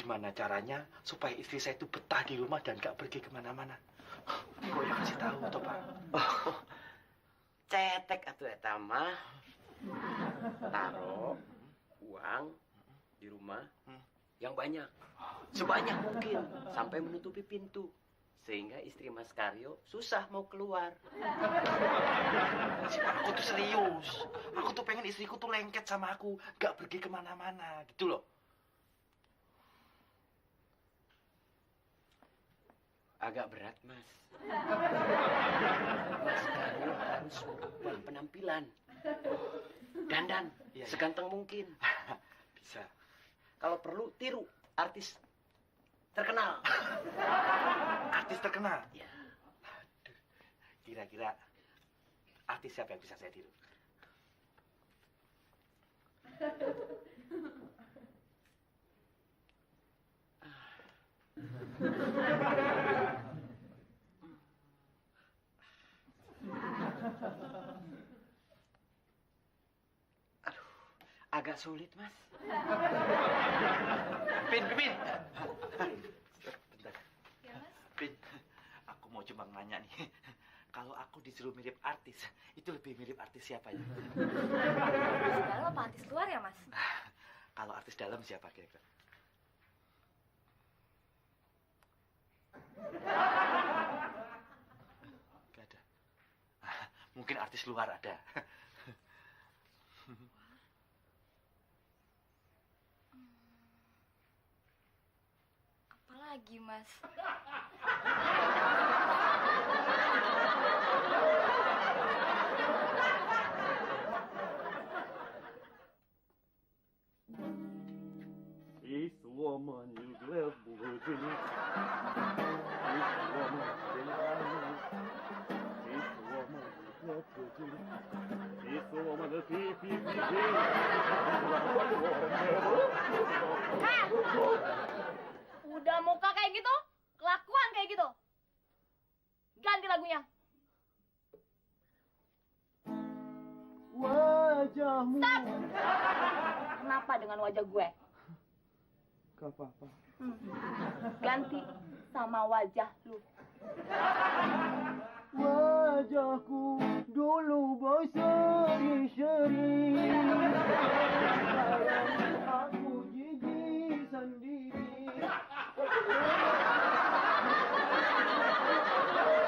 gimana caranya supaya istri saya itu betah di rumah dan gak pergi kemana-mana. Kok ya kasih tahu toh Pak? Oh, cetek atuh eta mah. Taruh uang di rumah yang banyak, sebanyak mungkin sampai menutupi pintu, sehingga istri Mas Karyo susah mau keluar. Aku tuh serius. Aku tuh pengen istriku tuh lengket sama aku, gak pergi kemana-mana gitu loh. Agak berat, Mas. Mas Karyo harus merubah penampilan. Dandan Iya, seganteng mungkin. Bisa. Kalau perlu tiru artis terkenal. Artis terkenal? Ya. Aduh, kira-kira artis siapa yang bisa saya tiru? Aduh, agak sulit, Mas. Pin. Ya, Bentar. Mas. Pin, aku mau cuma nanya nih. Kalau aku disuruh mirip artis, itu lebih mirip artis siapa ya? Artis dalam apa artis luar ya, Mas? Kalau artis dalam siapa kira-kira? Gak ada. Mungkin artis luar ada. Apalagi, Mas? Udah muka kayak gitu, kelakuan kayak gitu. Ganti lagunya. Wajahmu. Stop! Kenapa dengan wajah gue? Gak apa-apa. Ganti sama wajah lu. Wajahku dulu boy seri-seri.